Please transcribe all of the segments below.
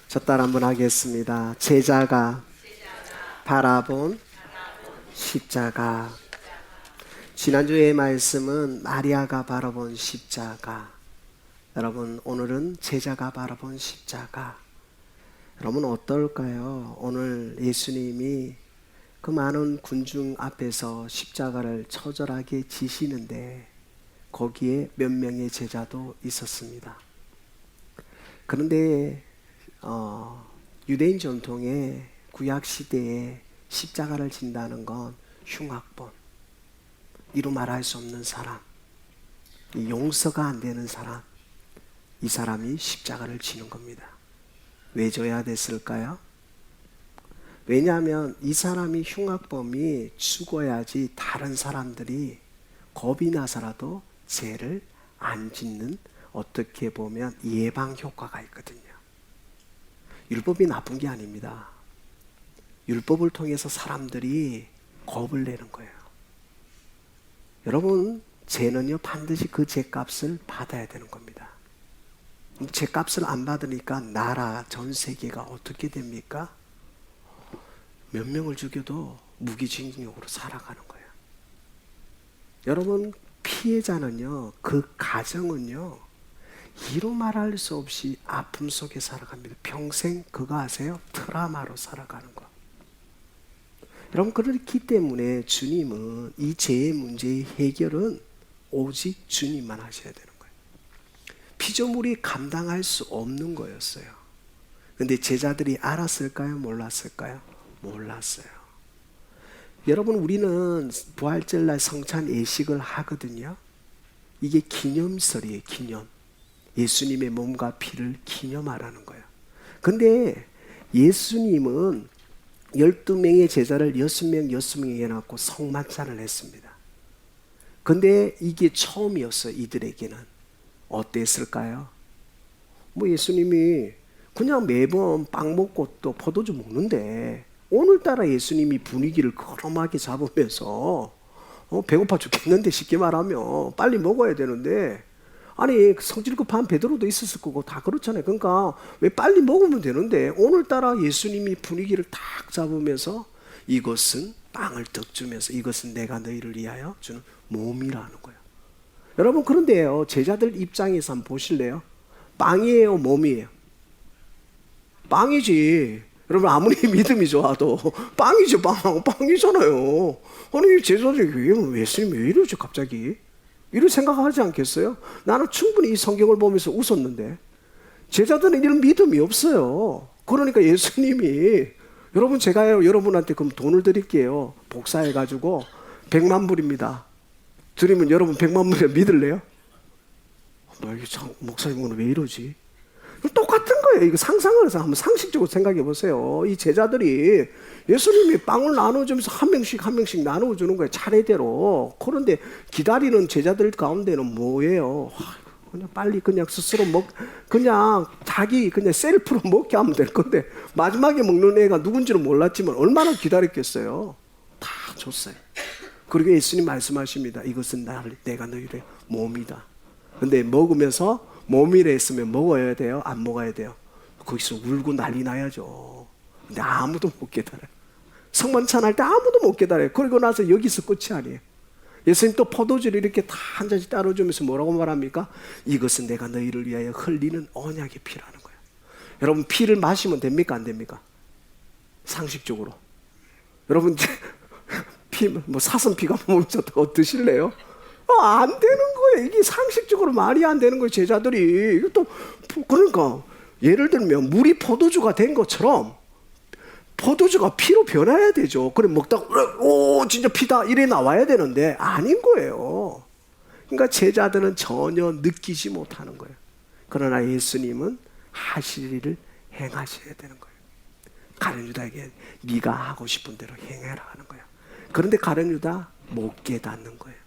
첫 달 한번 하겠습니다. 제자가 바라본 십자가. 지난주의 말씀은 마리아가 바라본 십자가. 여러분, 오늘은 제자가 바라본 십자가. 여러분 어떨까요? 오늘 예수님이 그 많은 군중 앞에서 십자가를 처절하게 지시는데 거기에 몇 명의 제자도 있었습니다. 그런데 유대인 전통의 구약 시대에 십자가를 진다는 건 흉악범, 이루 말할 수 없는 사람, 용서가 안 되는 사람, 이 사람이 십자가를 지는 겁니다. 왜 져야 됐을까요? 왜냐하면 이 사람이 흉악범이 죽어야지 다른 사람들이 겁이 나서라도 죄를 안 짓는, 어떻게 보면 예방 효과가 있거든요. 율법이 나쁜 게 아닙니다. 율법을 통해서 사람들이 겁을 내는 거예요. 여러분, 죄는요 반드시 그 죄값을 받아야 되는 겁니다. 죄값을 안 받으니까 나라, 전 세계가 어떻게 됩니까? 몇 명을 죽여도 무기징역으로 살아가는 거예요. 여러분, 피해자는요, 그 가정은요 이루 말할 수 없이 아픔 속에 살아갑니다. 평생 그거 아세요? 트라우마로 살아가는 거. 여러분, 그렇기 때문에 주님은 이 죄의 문제의 해결은 오직 주님만 하셔야 되는 거예요. 피조물이 감당할 수 없는 거였어요. 그런데 제자들이 알았을까요? 몰랐을까요? 몰랐어요. 여러분, 우리는 부활절날 성찬 예식을 하거든요. 이게 기념설이에요. 기념. 예수님의 몸과 피를 기념하라는 거예요. 근데 예수님은 12명의 제자를 6명에게 해놓고 성만찬을 했습니다. 근데 이게 처음이었어요. 이들에게는. 어땠을까요? 예수님이 그냥 매번 빵 먹고 또 포도주 먹는데 오늘따라 예수님이 분위기를 걸음하게 잡으면서 배고파 죽겠는데, 쉽게 말하면 빨리 먹어야 되는데, 아니 성질급한 베드로도 있었을 거고 다 그렇잖아요. 그러니까 왜 빨리 먹으면 되는데 오늘따라 예수님이 분위기를 탁 잡으면서 이것은 빵을 떡 주면서 이것은 내가 너희를 위하여 주는 몸이라는 거예요. 여러분, 그런데요 제자들 입장에서 한번 보실래요? 빵이에요, 몸이에요? 빵이지. 여러분, 아무리 믿음이 좋아도 빵이죠. 빵이잖아요. 아니 제자들이 예수님 왜 이러지 갑자기? 이런 생각하지 않겠어요? 나는 충분히 이 성경을 보면서 웃었는데 제자들은 이런 믿음이 없어요. 그러니까 예수님이, 여러분 제가요 여러분한테 그럼 돈을 드릴게요. 복사해가지고 100만 불입니다. 드리면 여러분 100만 불에 믿을래요? 목사님은 왜 이러지? 똑같은 거예요. 이거 상상을 해서 한번 상식적으로 생각해 보세요. 이 제자들이 예수님이 빵을 나눠주면서 한 명씩 나눠주는 거예요. 차례대로. 그런데 기다리는 제자들 가운데는 뭐예요? 그냥 빨리 그냥 스스로 그냥 자기 그냥 셀프로 먹게 하면 될 건데, 마지막에 먹는 애가 누군지는 몰랐지만 얼마나 기다렸겠어요. 다 줬어요. 그리고 예수님 말씀하십니다. 이것은 내가 너희의 몸이다. 근데 먹으면서 몸이라 했으면 먹어야 돼요? 안 먹어야 돼요? 거기서 울고 난리 나야죠. 근데 아무도 못 깨달아요. 성만찬 할 때 아무도 못 깨달아요. 그리고 나서 여기서 끝이 아니에요. 예수님 또 포도주를 이렇게 다 한 잔씩 따라주면서 뭐라고 말합니까? 이것은 내가 너희를 위하여 흘리는 언약의 피라는 거예요. 여러분, 피를 마시면 됩니까? 안 됩니까? 상식적으로. 여러분, 사슴 피가 몸에서 더 드실래요? 안 되는 거예요. 이게 상식적으로 말이 안 되는 거예요. 제자들이. 이것도 그러니까 예를 들면 물이 포도주가 된 것처럼 포도주가 피로 변해야 되죠. 그래 먹다가 오 진짜 피다 이래 나와야 되는데 아닌 거예요. 그러니까 제자들은 전혀 느끼지 못하는 거예요. 그러나 예수님은 하실 일을 행하셔야 되는 거예요. 가룟 유다에게 네가 하고 싶은 대로 행해라 하는 거예요. 그런데 가룟 유다 못 깨닫는 거예요.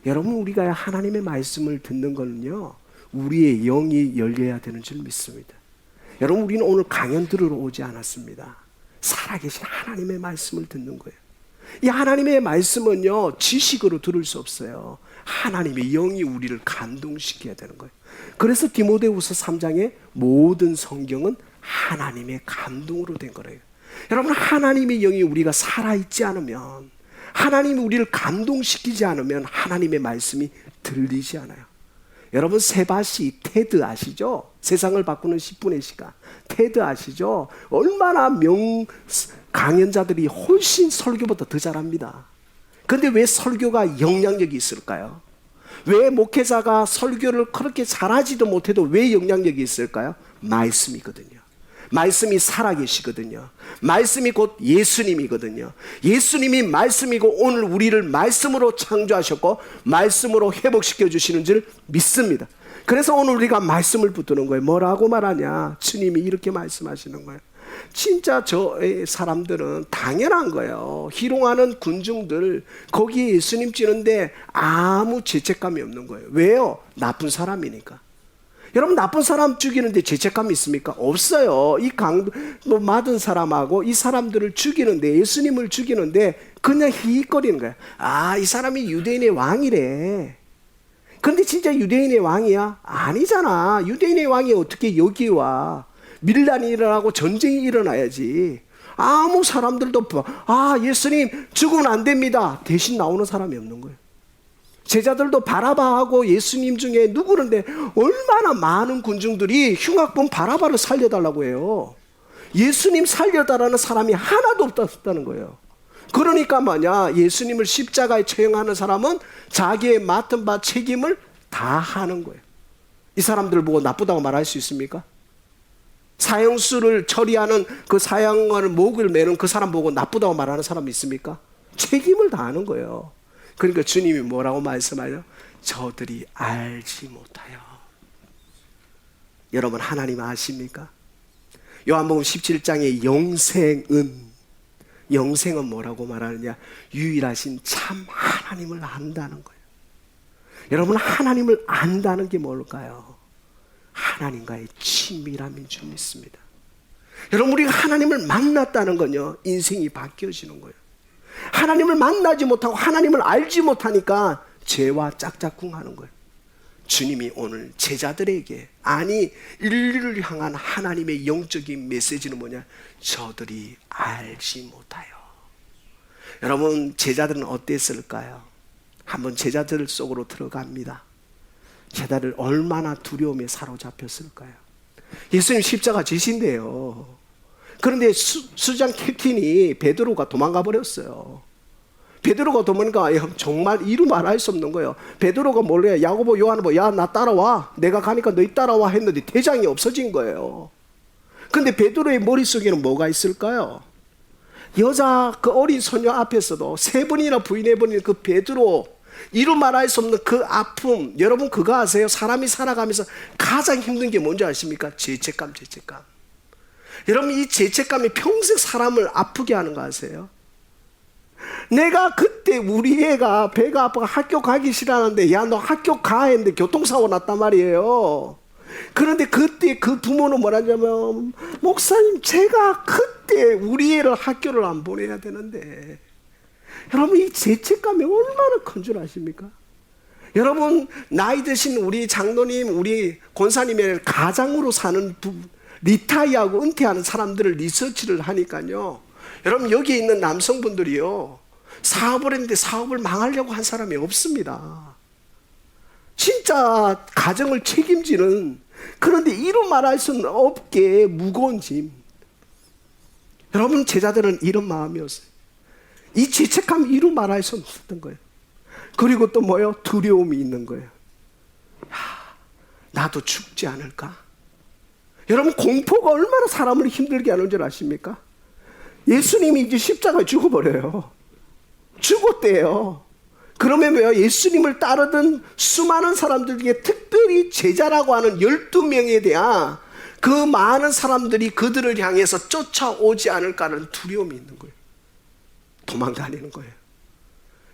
여러분, 우리가 하나님의 말씀을 듣는 거는요 우리의 영이 열려야 되는 줄 믿습니다. 여러분, 우리는 오늘 강연 들으러 오지 않았습니다. 살아계신 하나님의 말씀을 듣는 거예요. 이 하나님의 말씀은요, 지식으로 들을 수 없어요. 하나님의 영이 우리를 감동시켜야 되는 거예요. 그래서 디모데후서 3장에 모든 성경은 하나님의 감동으로 된 거래요. 여러분, 하나님의 영이 우리가 살아있지 않으면, 하나님이 우리를 감동시키지 않으면 하나님의 말씀이 들리지 않아요. 여러분, 세바시 테드 아시죠? 세상을 바꾸는 10분의 시간. 테드 아시죠? 얼마나 강연자들이 훨씬 설교보다 더 잘합니다. 그런데 왜 설교가 영향력이 있을까요? 왜 목회자가 설교를 그렇게 잘하지도 못해도 왜 영향력이 있을까요? 말씀이거든요. 말씀이 살아계시거든요. 말씀이 곧 예수님이거든요. 예수님이 말씀이고 오늘 우리를 말씀으로 창조하셨고 말씀으로 회복시켜 주시는 줄 믿습니다. 그래서 오늘 우리가 말씀을 붙드는 거예요. 뭐라고 말하냐? 주님이 이렇게 말씀하시는 거예요. 진짜 저의 사람들은 당연한 거예요. 희롱하는 군중들 거기에 예수님 찍는데 아무 죄책감이 없는 거예요. 왜요? 나쁜 사람이니까. 여러분, 나쁜 사람 죽이는데 죄책감이 있습니까? 없어요. 이 맞은 사람하고 이 사람들을 죽이는데, 예수님을 죽이는데 그냥 히익거리는 거예요. 아, 이 사람이 유대인의 왕이래. 근데 진짜 유대인의 왕이야? 아니잖아. 유대인의 왕이 어떻게 여기 와? 밀란이 일어나고 전쟁이 일어나야지. 아무 사람들도 예수님 죽으면 안 됩니다. 대신 나오는 사람이 없는 거예요. 제자들도 바라바하고 예수님 중에 누구는데 얼마나 많은 군중들이 흉악범 바라바를 살려달라고 해요. 예수님 살려달라는 사람이 하나도 없다는 거예요. 그러니까 예수님을 십자가에 처형하는 사람은 자기의 맡은 바 책임을 다 하는 거예요. 이 사람들 보고 나쁘다고 말할 수 있습니까? 사형수를 처리하는 그 사형을 목을 매는 그 사람 보고 나쁘다고 말하는 사람이 있습니까? 책임을 다 하는 거예요. 그러니까 주님이 뭐라고 말씀하죠? 저들이 알지 못하여. 여러분, 하나님 아십니까? 요한복음 17장의 영생은 뭐라고 말하느냐? 유일하신 참 하나님을 안다는 거예요. 여러분, 하나님을 안다는 게 뭘까요? 하나님과의 친밀함인 줄 믿습니다. 여러분, 우리가 하나님을 만났다는 건요, 인생이 바뀌어지는 거예요. 하나님을 만나지 못하고 하나님을 알지 못하니까 죄와 짝짝꿍하는 거예요. 주님이 오늘 제자들에게, 아니 인류를 향한 하나님의 영적인 메시지는 뭐냐? 저들이 알지 못하여. 여러분, 제자들은 어땠을까요? 한번 제자들 속으로 들어갑니다. 제자들 얼마나 두려움에 사로잡혔을까요? 예수님 십자가 지신대요. 그런데 수장 캡틴이 베드로가 도망가 버렸어요. 베드로가 도망가 정말 이루 말할 수 없는 거예요. 베드로가 몰래 야고보 요한을 나 따라와, 내가 가니까 너희 따라와 했는데 대장이 없어진 거예요. 근데 베드로의 머릿속에는 뭐가 있을까요? 여자 그 어린 소녀 앞에서도 3번이나 부인해버린 그 베드로, 이루 말할 수 없는 그 아픔. 여러분, 그거 아세요? 사람이 살아가면서 가장 힘든 게 뭔지 아십니까? 죄책감. 여러분, 이 죄책감이 평생 사람을 아프게 하는 거 아세요? 내가 그때 우리 애가 배가 아파서 학교 가기 싫어하는데, 야, 너 학교 가 했는데 교통사고 났단 말이에요. 그런데 그때 그 부모는 뭐라냐면, 목사님, 제가 그때 우리 애를 학교를 안 보내야 되는데. 여러분, 이 죄책감이 얼마나 큰 줄 아십니까? 여러분, 나이 드신 우리 장로님, 우리 권사님의 가장으로 사는 리타이하고 은퇴하는 사람들을 리서치를 하니까요, 여러분, 여기 있는 남성분들이요, 사업을 했는데 사업을 망하려고 한 사람이 없습니다. 진짜 가정을 책임지는, 그런데 이루 말할 수는 없게 무거운 짐. 여러분, 제자들은 이런 마음이었어요. 이 죄책감 이루 말할 수 없었던 거예요. 그리고 또 뭐예요? 두려움이 있는 거예요. 나도 죽지 않을까? 여러분, 공포가 얼마나 사람을 힘들게 하는 줄 아십니까? 예수님이 이제 십자가에 죽어버려요. 죽었대요. 그러면 뭐예요? 예수님을 따르던 수많은 사람들 중에 특별히 제자라고 하는 12명에 대한 그 많은 사람들이 그들을 향해서 쫓아오지 않을까라는 두려움이 있는 거예요. 도망다니는 거예요.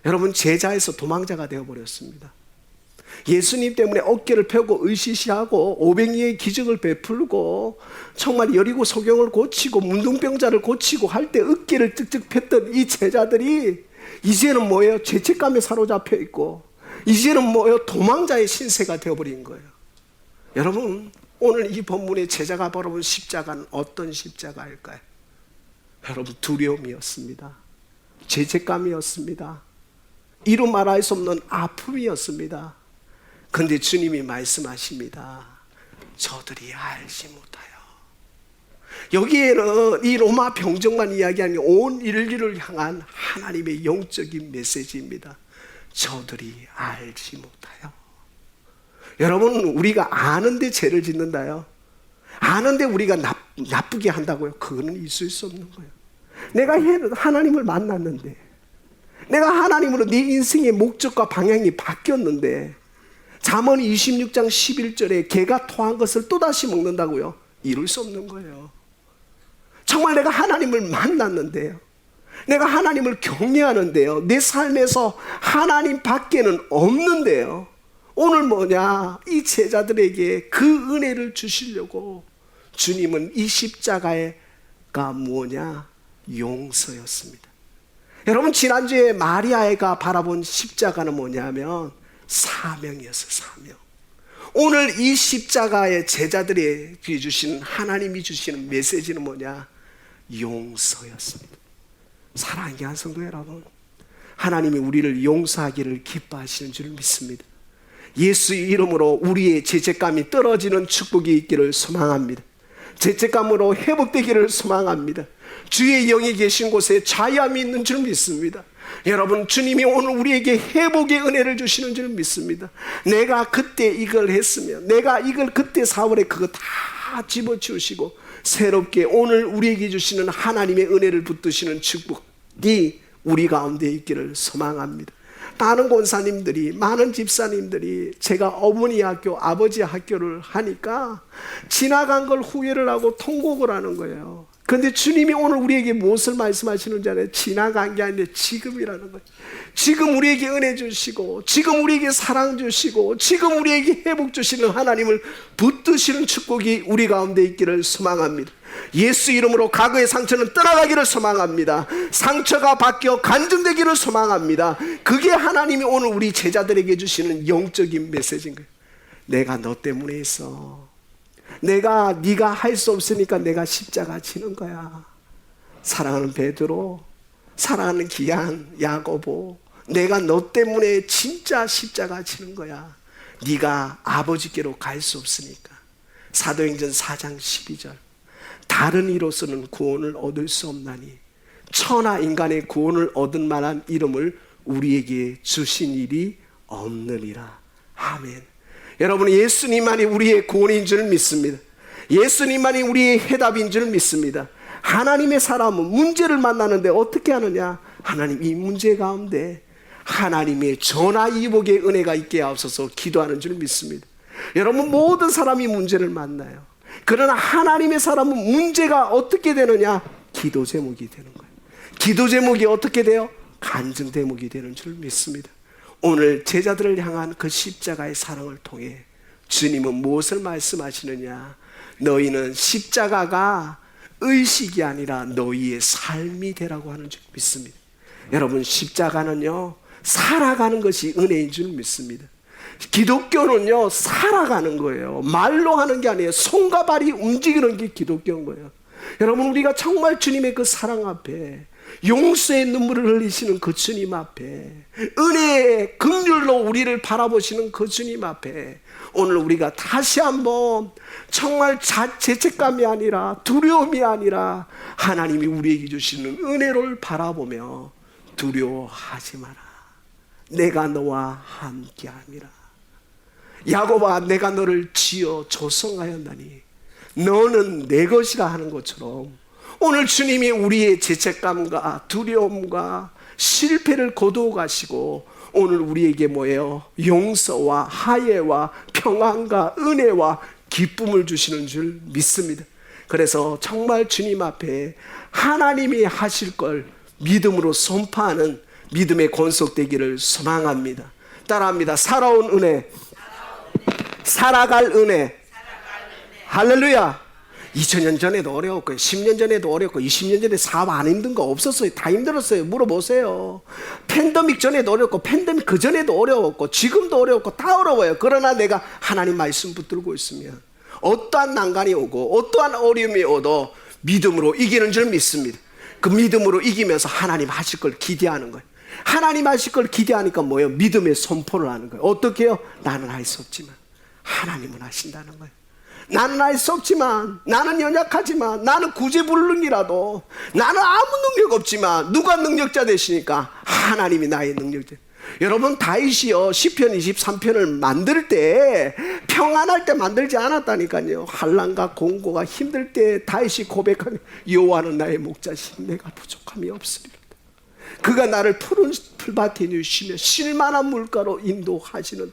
여러분, 제자에서 도망자가 되어버렸습니다. 예수님 때문에 어깨를 펴고 으시시하고 500리의 기적을 베풀고 정말 여리고 소경을 고치고 문둥병자를 고치고 할 때 어깨를 뜩뜩 폈던 이 제자들이 이제는 뭐예요? 죄책감에 사로잡혀 있고 이제는 뭐예요? 도망자의 신세가 되어버린 거예요. 여러분, 오늘 이 본문의 제자가 바라본 십자가는 어떤 십자가일까요? 여러분, 두려움이었습니다. 죄책감이었습니다. 이루 말할 수 없는 아픔이었습니다. 그런데 주님이 말씀하십니다. 저들이 알지 못하여. 여기에는 이 로마 병정만 이야기하는 온 인류를 향한 하나님의 영적인 메시지입니다. 저들이 알지 못하여. 여러분, 우리가 아는데 죄를 짓는다요? 아는데 우리가 나쁘게 한다고요? 그거는 있을 수 없는 거예요. 내가 하나님을 만났는데, 내가 하나님으로 네 인생의 목적과 방향이 바뀌었는데, 잠언 26장 11절에 개가 토한 것을 또다시 먹는다고요? 이룰 수 없는 거예요. 정말 내가 하나님을 만났는데요, 내가 하나님을 경외하는데요, 내 삶에서 하나님 밖에는 없는데요, 오늘 뭐냐? 이 제자들에게 그 은혜를 주시려고 주님은 이 십자가가 뭐냐? 용서였습니다. 여러분, 지난주에 마리아가 바라본 십자가는 뭐냐면 사명이었어요. 사명. 오늘 이 십자가의 제자들에게 주시는, 하나님이 주시는 메시지는 뭐냐? 용서였습니다. 사랑하는 한 성도 여러분, 하나님이 우리를 용서하기를 기뻐하시는 줄 믿습니다. 예수의 이름으로 우리의 죄책감이 떨어지는 축복이 있기를 소망합니다. 죄책감으로 회복되기를 소망합니다. 주의 영이 계신 곳에 자유함이 있는 줄 믿습니다. 여러분, 주님이 오늘 우리에게 회복의 은혜를 주시는 줄 믿습니다. 내가 그때 이걸 했으면, 내가 이걸 그때 4월에 그거 다 집어치우시고 새롭게 오늘 우리에게 주시는 하나님의 은혜를 붙드시는 축복이 우리 가운데 있기를 소망합니다. 많은 권사님들이, 많은 집사님들이 제가 어머니 학교, 아버지 학교를 하니까 지나간 걸 후회를 하고 통곡을 하는 거예요. 그런데 주님이 오늘 우리에게 무엇을 말씀하시는지 알아요? 지나간 게 아니라 지금이라는 거예요. 지금 우리에게 은혜 주시고, 지금 우리에게 사랑 주시고, 지금 우리에게 회복 주시는 하나님을 붙드시는 축복이 우리 가운데 있기를 소망합니다. 예수 이름으로 과거의 상처는 떠나가기를 소망합니다. 상처가 바뀌어 간증되기를 소망합니다. 그게 하나님이 오늘 우리 제자들에게 주시는 영적인 메시지인 거예요. 내가 너 때문에 했어. 네가 할 수 없으니까 내가 십자가 지는 거야. 사랑하는 베드로, 사랑하는 기한 야고보, 내가 너 때문에 진짜 십자가 지는 거야. 네가 아버지께로 갈 수 없으니까. 사도행전 4장 12절, 다른 이로서는 구원을 얻을 수 없나니 천하 인간의 구원을 얻은 만한 이름을 우리에게 주신 일이 없느니라. 아멘. 여러분, 예수님만이 우리의 구원인 줄 믿습니다. 예수님만이 우리의 해답인 줄 믿습니다. 하나님의 사람은 문제를 만나는데 어떻게 하느냐? 하나님, 이 문제 가운데 하나님의 전화위복의 은혜가 있게 하옵소서 기도하는 줄 믿습니다. 여러분, 모든 사람이 문제를 만나요. 그러나 하나님의 사람은 문제가 어떻게 되느냐? 기도 제목이 되는 거예요. 기도 제목이 어떻게 돼요? 간증 제목이 되는 줄 믿습니다. 오늘 제자들을 향한 그 십자가의 사랑을 통해 주님은 무엇을 말씀하시느냐? 너희는 십자가가 의식이 아니라 너희의 삶이 되라고 하는 줄 믿습니다. 여러분, 십자가는요, 살아가는 것이 은혜인 줄 믿습니다. 기독교는요, 살아가는 거예요. 말로 하는 게 아니에요. 손과 발이 움직이는 게 기독교인 거예요. 여러분, 우리가 정말 주님의 그 사랑 앞에, 용서의 눈물을 흘리시는 그 주님 앞에, 은혜의 긍휼로 우리를 바라보시는 그 주님 앞에 오늘 우리가 다시 한번 정말 죄책감이 아니라 두려움이 아니라 하나님이 우리에게 주시는 은혜를 바라보며 두려워하지 마라. 내가 너와 함께함이라. 야곱아, 내가 너를 지어 조성하였나니 너는 내 것이라 하는 것처럼 오늘 주님이 우리의 죄책감과 두려움과 실패를 거두어 가시고 오늘 우리에게 뭐예요? 용서와 화해와 평안과 은혜와 기쁨을 주시는 줄 믿습니다. 그래서 정말 주님 앞에 하나님이 하실 걸 믿음으로 선포하는 믿음의 권속되기를 소망합니다. 따라합니다. 살아온 은혜, 살아갈 은혜. 할렐루야. 2000년 전에도 어려웠고 10년 전에도 어려웠고 20년 전에 사업 안 힘든 거 없었어요. 다 힘들었어요. 물어보세요. 팬데믹 전에도 어려웠고 팬데믹 그 전에도 어려웠고 지금도 어려웠고 다 어려워요. 그러나 내가 하나님 말씀 붙들고 있으면 어떠한 난관이 오고 어떠한 어려움이 오도 믿음으로 이기는 줄 믿습니다. 그 믿음으로 이기면서 하나님 하실 걸 기대하는 거예요. 하나님 하실 걸 기대하니까 뭐예요? 믿음의 선포를 하는 거예요. 어떻게 해요? 나는 할 수 없지만 하나님은 하신다는 거예요. 나는 할 수 없지만, 나는 연약하지만, 나는 구제불능이라도, 나는 아무 능력 없지만 누가 능력자 되시니까 하나님이 나의 능력자. 여러분, 다윗이요 시편 23편을 만들 때 평안할 때 만들지 않았다니까요. 환난과 공고가 힘들 때 다윗이 고백하는 여호와는 나의 목자시니 내가 부족함이 없으리로다. 그가 나를 푸른 풀밭에 누시며 쉴만한 물가로 인도하시는.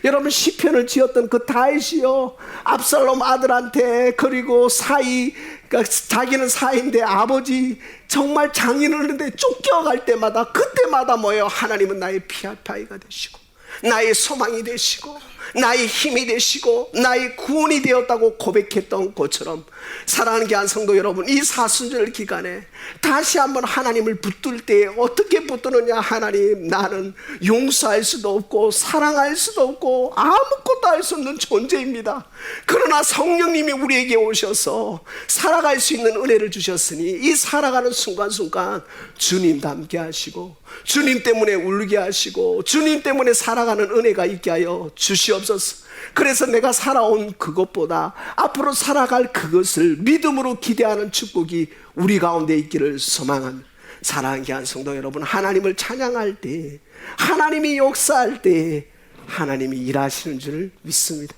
여러분, 시편을 지었던 그 다윗이요 압살롬 아들한테, 그리고 사이, 그러니까 자기는 사이인데 아버지 정말 장인어른인데 쫓겨갈 때마다, 그때마다 뭐예요? 하나님은 나의 피아파이가 되시고 나의 소망이 되시고 나의 힘이 되시고 나의 구원이 되었다고 고백했던 것처럼, 사랑하는 귀한 성도 여러분, 이 사순절 기간에 다시 한번 하나님을 붙들 때 어떻게 붙드느냐. 하나님, 나는 용서할 수도 없고 사랑할 수도 없고 아무것도 할 수 없는 존재입니다. 그러나 성령님이 우리에게 오셔서 살아갈 수 있는 은혜를 주셨으니 이 살아가는 순간순간 주님 닮게 하시고 주님 때문에 울게 하시고 주님 때문에 살아가는 은혜가 있게 하여 주시옵소서. 그래서 내가 살아온 그것보다 앞으로 살아갈 그것을 믿음으로 기대하는 축복이 우리 가운데 있기를 소망합니다. 사랑하는 귀한 성도 여러분, 하나님을 찬양할 때, 하나님이 역사할 때 하나님이 일하시는 줄 믿습니다.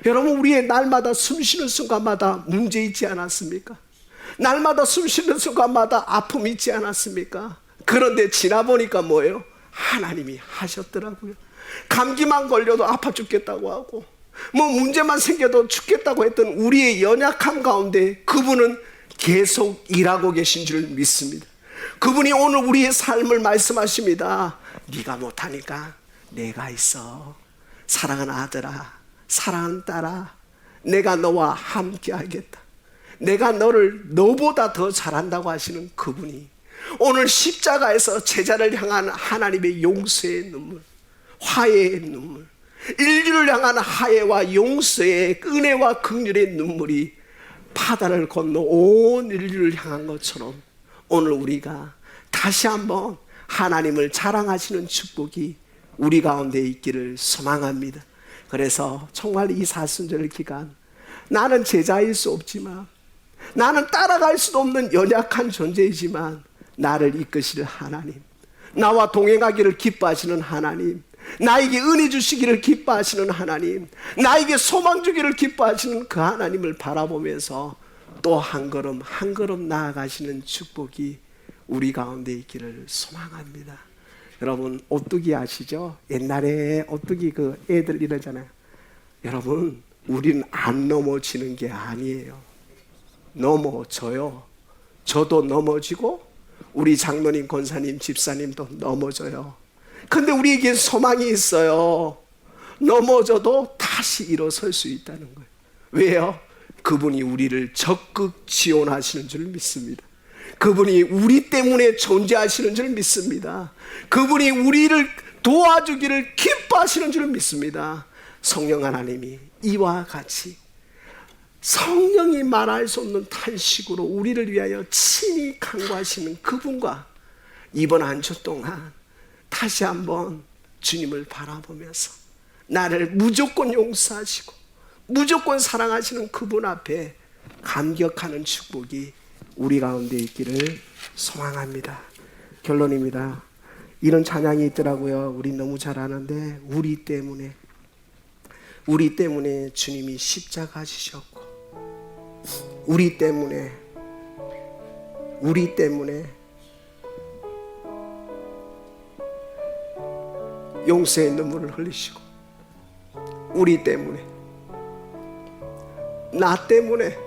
여러분, 우리의 날마다 숨쉬는 순간마다 문제 있지 않았습니까? 날마다 숨쉬는 순간마다 아픔이 있지 않았습니까? 그런데 지나보니까 뭐예요? 하나님이 하셨더라고요. 감기만 걸려도 아파 죽겠다고 하고 뭐 문제만 생겨도 죽겠다고 했던 우리의 연약함 가운데 그분은 계속 일하고 계신 줄 믿습니다. 그분이 오늘 우리의 삶을 말씀하십니다. 네가 못하니까 내가 있어. 사랑하는 아들아, 사랑하는 딸아, 내가 너와 함께 하겠다. 내가 너를 너보다 더 잘한다고 하시는 그분이 오늘 십자가에서 제자를 향한 하나님의 용서의 눈물, 화해의 눈물, 인류를 향한 화해와 용서의 은혜와 긍휼의 눈물이 바다를 건너 온 인류를 향한 것처럼 오늘 우리가 다시 한번 하나님을 자랑하시는 축복이 우리 가운데 있기를 소망합니다. 그래서 정말 이 사순절 기간, 나는 제자일 수 없지만, 나는 따라갈 수도 없는 연약한 존재이지만 나를 이끄실 하나님, 나와 동행하기를 기뻐하시는 하나님, 나에게 은혜 주시기를 기뻐하시는 하나님, 나에게 소망 주기를 기뻐하시는 그 하나님을 바라보면서 또 한 걸음 한 걸음 나아가시는 축복이 우리 가운데 있기를 소망합니다. 여러분, 오뚜기 아시죠? 옛날에 오뚜기 그 애들 이러잖아요. 여러분, 우리는 안 넘어지는 게 아니에요. 넘어져요. 저도 넘어지고 우리 장로님, 권사님, 집사님도 넘어져요. 근데 우리에게 소망이 있어요. 넘어져도 다시 일어설 수 있다는 거예요. 왜요? 그분이 우리를 적극 지원하시는 줄 믿습니다. 그분이 우리 때문에 존재하시는 줄 믿습니다. 그분이 우리를 도와주기를 기뻐하시는 줄 믿습니다. 성령 하나님이 이와 같이 성령이 말할 수 없는 탄식으로 우리를 위하여 친히 간구하시는 그분과 이번 한 주 동안 다시 한번 주님을 바라보면서 나를 무조건 용서하시고 무조건 사랑하시는 그분 앞에 감격하는 축복이 우리 가운데 있기를 소망합니다. 결론입니다. 이런 찬양이 있더라고요. 우리 너무 잘 아는데, 우리 때문에 주님이 십자가 지셨고, 우리 때문에 용서의 눈물을 흘리시고, 우리 때문에, 나 때문에,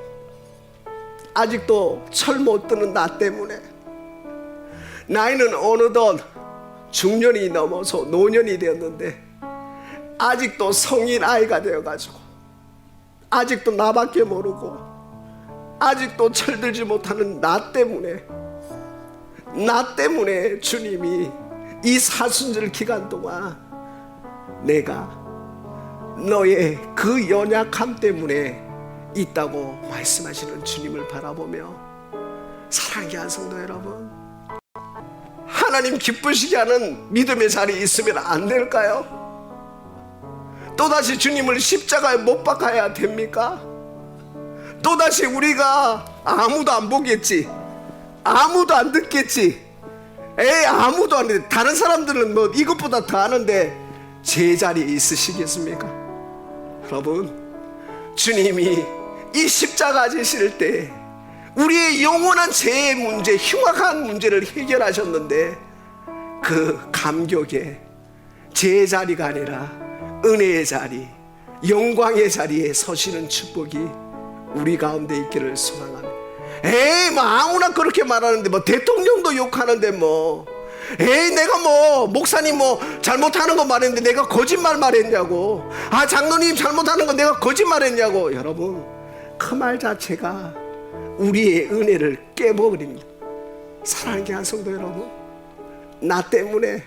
아직도 철 못 드는 나 때문에, 나이는 어느덧 중년이 넘어서 노년이 되었는데 아직도 성인 아이가 되어가지고 아직도 나밖에 모르고 아직도 철들지 못하는 나 때문에 주님이 이 사순절 기간 동안 내가 너의 그 연약함 때문에 있다고 말씀하시는 주님을 바라보며 사랑하는 한 성도 여러분, 하나님 기쁘시게 하는 믿음의 자리에 있으면 안 될까요? 또다시 주님을 십자가에 못 박아야 됩니까? 또다시 우리가 아무도 안 보겠지, 아무도 안 듣겠지, 아무도 안 돼. 다른 사람들은 뭐 이것보다 더 하는데 제자리에 있으시겠습니까? 여러분, 주님이 이 십자가 지실 때 우리의 영원한 죄의 문제, 흉악한 문제를 해결하셨는데 그 감격에 제자리가 아니라 은혜의 자리, 영광의 자리에 서시는 축복이 우리 가운데 있기를 소망합니다. 뭐 아무나 그렇게 말하는데, 뭐 대통령도 욕하는데, 내가 목사님 잘못하는 거 말했는데 내가 거짓말 말했냐고, 장로님 잘못하는 거 내가 거짓말했냐고. 여러분, 그 말 자체가 우리의 은혜를 깨버립니다. 사랑하는 한 성도 여러분, 나 때문에,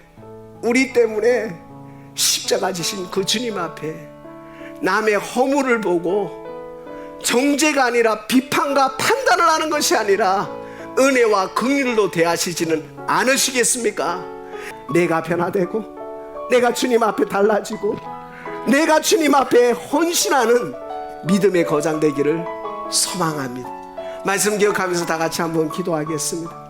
우리 때문에 십자가 지신 그 주님 앞에 남의 허물을 보고 정죄가 아니라 비판과 판단을 하는 것이 아니라 은혜와 긍휼로 대하시지는 않으시겠습니까? 내가 변화되고 내가 주님 앞에 달라지고 내가 주님 앞에 헌신하는 믿음의 거장 되기를 소망합니다. 말씀 기억하면서 다 같이 한번 기도하겠습니다.